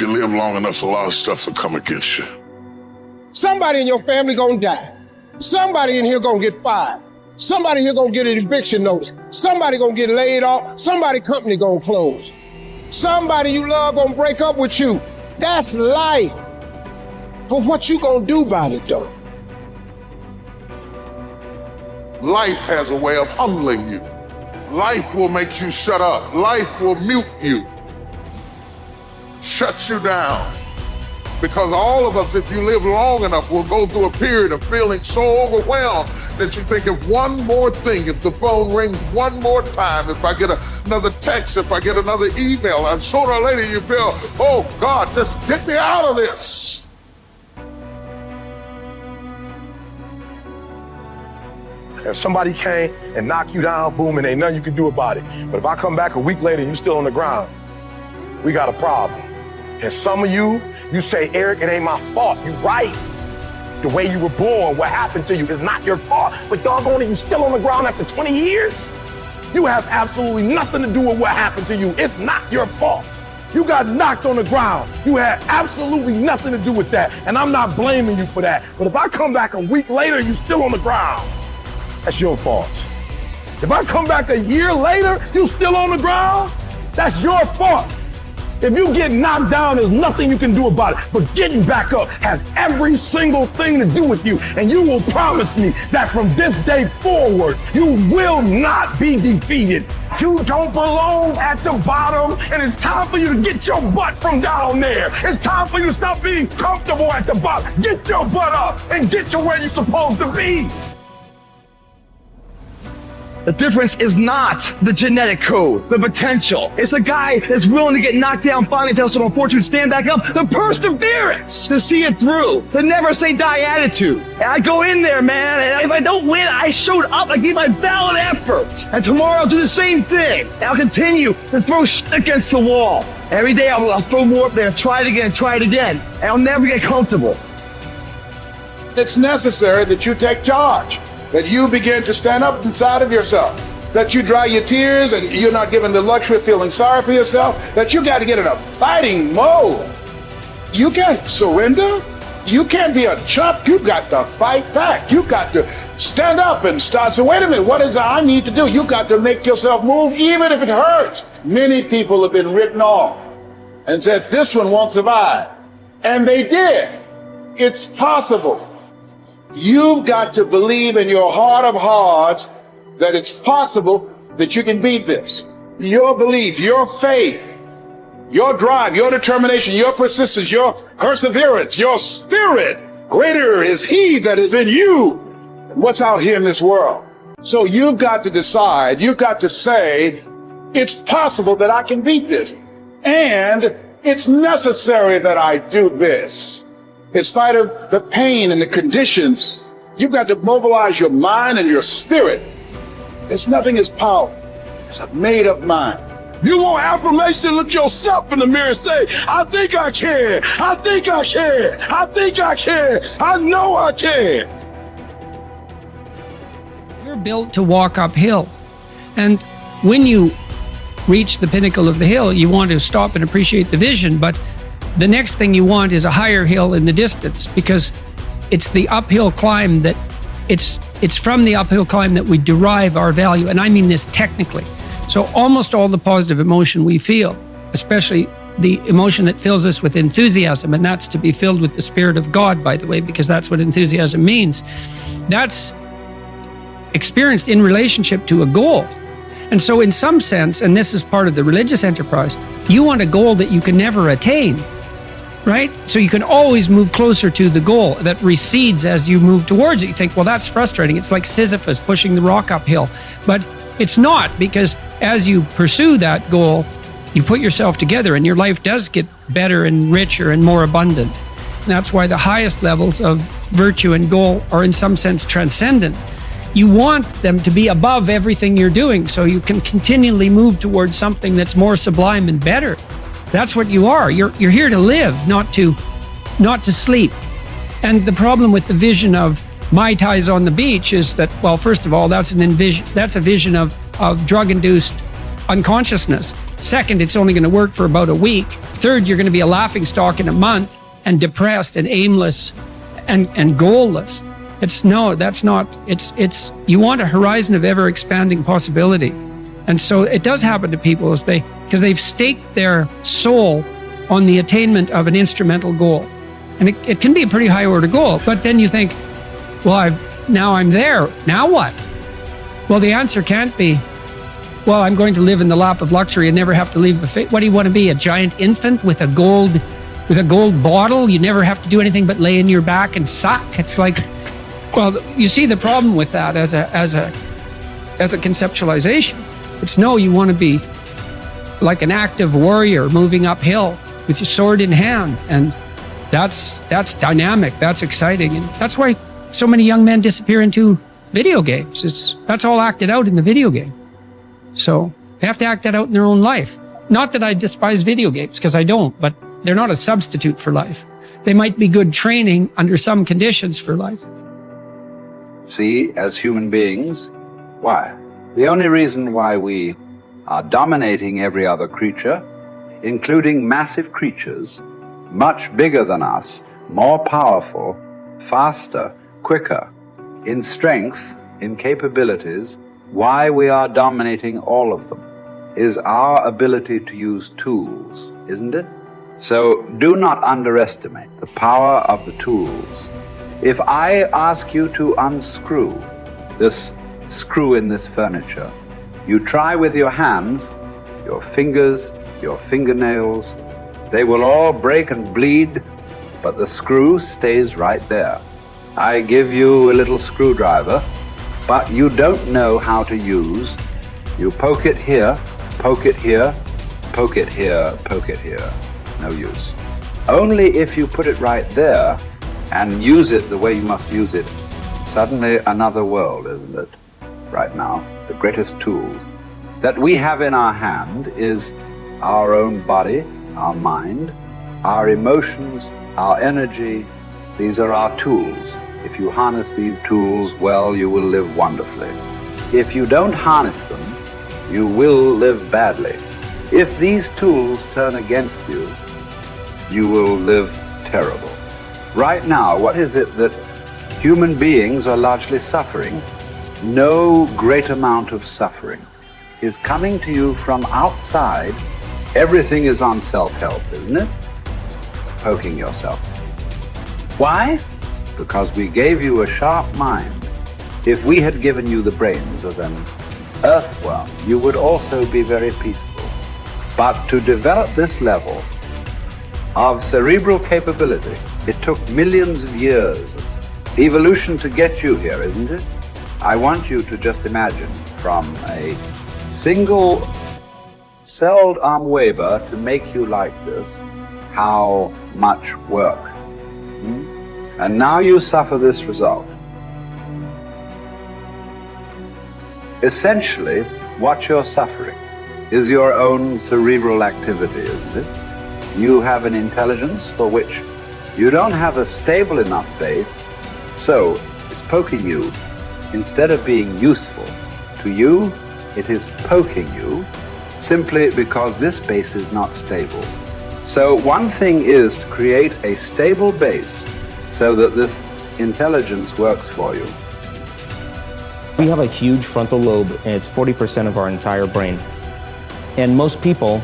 If you live long enough, a lot of stuff will come against you. Somebody in your family gonna die. Somebody in here gonna get fired. Somebody here gonna get an eviction notice. Somebody gonna get laid off. Somebody company gonna close. Somebody you love gonna break up with you. That's life. But what you gonna do about it though? Life has a way of humbling you. Life will make you shut up. Life will mute you, shut you down. Because all of us, if you live long enough, will go through a period of feeling so overwhelmed that you think of one more thing, if the phone rings one more time, if I get another text, if I get another email, and sooner or later you feel, oh God, just get me out of this. If somebody came and knocked you down, boom, and ain't nothing you can do about it. But if I come back a week later and you still on the ground, we got a problem. And some of you say, Eric, it ain't my fault. You right. The way you were born, what happened to you is not your fault. But doggone it, you still on the ground after 20 years? You have absolutely nothing to do with what happened to you. It's not your fault. You got knocked on the ground. You had absolutely nothing to do with that. And I'm not blaming you for that. But if I come back a week later, you still on the ground, that's your fault. If I come back a year later, you still on the ground, that's your fault. If you get knocked down, there's nothing you can do about it. But getting back up has every single thing to do with you. And you will promise me that from this day forward, you will not be defeated. You don't belong at the bottom, and it's time for you to get your butt from down there. It's time for you to stop being comfortable at the bottom. Get your butt up and get to where you're supposed to be. The difference is not the genetic code, the potential. It's a guy that's willing to get knocked down, finally test on fortune, stand back up, the perseverance to see it through, the never say die attitude. And I go in there, man, and if I don't win, I showed up, I gave my valid effort. And tomorrow I'll do the same thing. And I'll continue to throw shit against the wall. Every day I'll throw more up there, try it again. And I'll never get comfortable. It's necessary that you take charge, that you begin to stand up inside of yourself, that you dry your tears and you're not given the luxury of feeling sorry for yourself, that you got to get in a fighting mode. You can't surrender. You can't be a chump. You've got to fight back. You've got to stand up and start. So wait a minute, what is it I need to do? You got to make yourself move even if it hurts. Many people have been written off and said, this one won't survive. And they did. It's possible. You've got to believe in your heart of hearts that it's possible that you can beat this. Your belief, your faith, your drive, your determination, your persistence, your perseverance, your spirit. Greater is He that is in you than what's out here in this world. So you've got to decide, you've got to say, it's possible that I can beat this. And it's necessary that I do this. In spite of the pain and the conditions, you've got to mobilize your mind and your spirit. There's nothing as powerful as a made-up mind. You want affirmation, look yourself in the mirror and say, I think I can, I think I can, I think I can, I know I can. We're built to walk uphill. And when you reach the pinnacle of the hill, you want to stop and appreciate the vision, but the next thing you want is a higher hill in the distance, because it's the uphill climb that it's from the uphill climb that we derive our value. And I mean this technically. So almost all the positive emotion we feel, especially the emotion that fills us with enthusiasm, and that's to be filled with the Spirit of God, by the way, because that's what enthusiasm means. That's experienced in relationship to a goal. And so in some sense, and this is part of the religious enterprise, you want a goal that you can never attain, right? So you can always move closer to the goal that recedes as you move towards it. You think, well, that's frustrating. It's like Sisyphus pushing the rock uphill. But it's not, because as you pursue that goal, you put yourself together and your life does get better and richer and more abundant. And that's why the highest levels of virtue and goal are in some sense transcendent. You want them to be above everything you're doing so you can continually move towards something that's more sublime and better. That's what you are. You're here to live, not to sleep. And the problem with the vision of Mai Tais on the beach is that, well, first of all, that's a vision of drug-induced unconsciousness. Second, it's only going to work for about a week. Third, you're going to be a laughingstock in a month and depressed and aimless and goalless. You want a horizon of ever expanding possibility. And so it does happen to people because they've staked their soul on the attainment of an instrumental goal. And it can be a pretty high order goal, but then you think, well, now I'm there, now what? Well, the answer can't be, well, I'm going to live in the lap of luxury and never have to leave the what do you want to be, a giant infant with a gold bottle? You never have to do anything but lay in your back and suck. It's like, well, you see the problem with that as a conceptualization. It's no, you want to be like an active warrior moving uphill with your sword in hand, and that's dynamic, that's exciting, and that's why so many young men disappear into video games. That's all acted out in the video game. So they have to act that out in their own life. Not that I despise video games, because I don't, but they're not a substitute for life. They might be good training under some conditions for life. See, as human beings, why? The only reason why we are dominating every other creature, including massive creatures, much bigger than us, more powerful, faster, quicker, in strength, in capabilities, why we are dominating all of them is our ability to use tools, isn't it? So do not underestimate the power of the tools. If I ask you to unscrew this screw in this furniture, you try with your hands, your fingers, your fingernails, they will all break and bleed, but the screw stays right there. I give you a little screwdriver, but you don't know how to use. You poke it here, poke it here, poke it here, poke it here. No use. Only if you put it right there and use it the way you must use it, suddenly another world, isn't it? Right now, the greatest tools that we have in our hand is our own body, our mind, our emotions, our energy. These are our tools. If you harness these tools well, you will live wonderfully. If you don't harness them, you will live badly. If these tools turn against you, you will live terrible. Right now, what is it that human beings are largely suffering? No great amount of suffering is coming to you from outside. Everything is on self-help, isn't it? Poking yourself. Why? Because we gave you a sharp mind. If we had given you the brains of an earthworm, you would also be very peaceful. But to develop this level of cerebral capability, it took millions of years of evolution to get you here, isn't it? I want you to just imagine from a single celled amoeba to make you like this, how much work. And now you suffer this result. Essentially, what you're suffering is your own cerebral activity, isn't it? You have an intelligence for which you don't have a stable enough base, so it's poking you. Instead of being useful to you, it is poking you simply because this base is not stable. So one thing is to create a stable base so that this intelligence works for you. We have a huge frontal lobe, and it's 40% of our entire brain. And most people,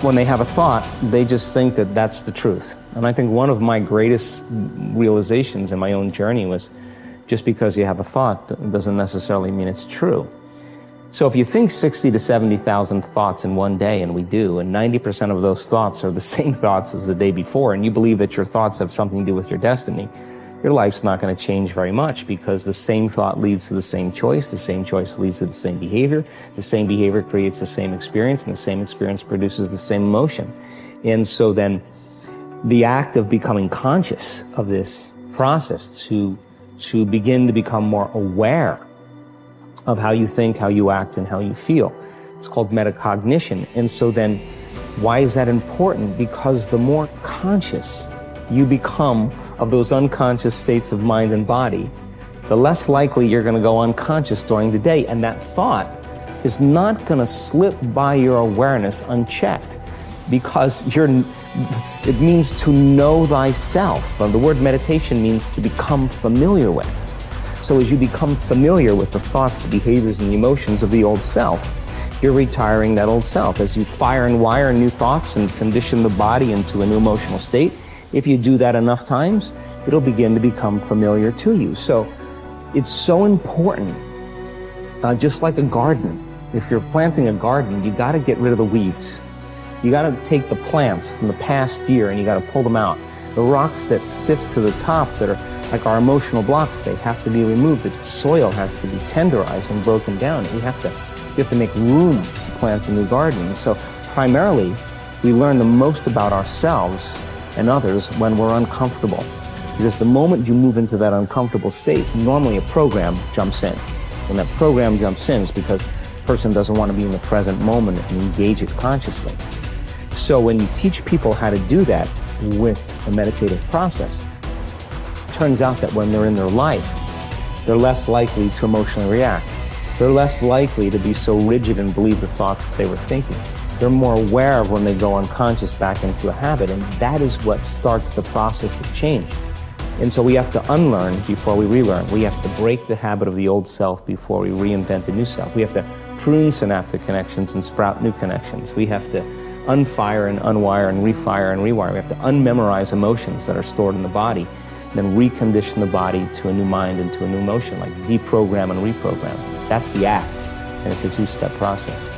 when they have a thought, they just think that that's the truth. And I think one of my greatest realizations in my own journey was just because you have a thought doesn't necessarily mean it's true. So if you think 60 to 70,000 thoughts in one day, and we do, and 90% of those thoughts are the same thoughts as the day before, and you believe that your thoughts have something to do with your destiny, your life's not going to change very much, because the same thought leads to the same choice leads to the same behavior creates the same experience, and the same experience produces the same emotion. And so then the act of becoming conscious of this process to begin to become more aware of how you think, how you act, and how you feel. It's called metacognition. And so then, why is that important? Because the more conscious you become of those unconscious states of mind and body, the less likely you're going to go unconscious during the day. And that thought is not going to slip by your awareness unchecked. because it means to know thyself. The word meditation means to become familiar with. So as you become familiar with the thoughts, the behaviors, and the emotions of the old self, you're retiring that old self. As you fire and wire new thoughts and condition the body into a new emotional state, if you do that enough times, it'll begin to become familiar to you. So it's so important, just like a garden. If you're planting a garden, you got to get rid of the weeds. You got to take the plants from the past year and you got to pull them out. The rocks that sift to the top that are like our emotional blocks, they have to be removed. The soil has to be tenderized and broken down. You have to make room to plant a new garden. So primarily, we learn the most about ourselves and others when we're uncomfortable. Because the moment you move into that uncomfortable state, normally a program jumps in. When that program jumps in, it's because the person doesn't want to be in the present moment and engage it consciously. So when you teach people how to do that with the meditative process, it turns out that when they're in their life, they're less likely to emotionally react. They're less likely to be so rigid and believe the thoughts they were thinking. They're more aware of when they go unconscious back into a habit, and that is what starts the process of change. And so we have to unlearn before we relearn. We have to break the habit of the old self before we reinvent a new self. We have to prune synaptic connections and sprout new connections. We have to unfire and unwire and refire and rewire. We have to unmemorize emotions that are stored in the body, then recondition the body to a new mind and to a new emotion, like deprogram and reprogram. That's the act, and it's a two-step process.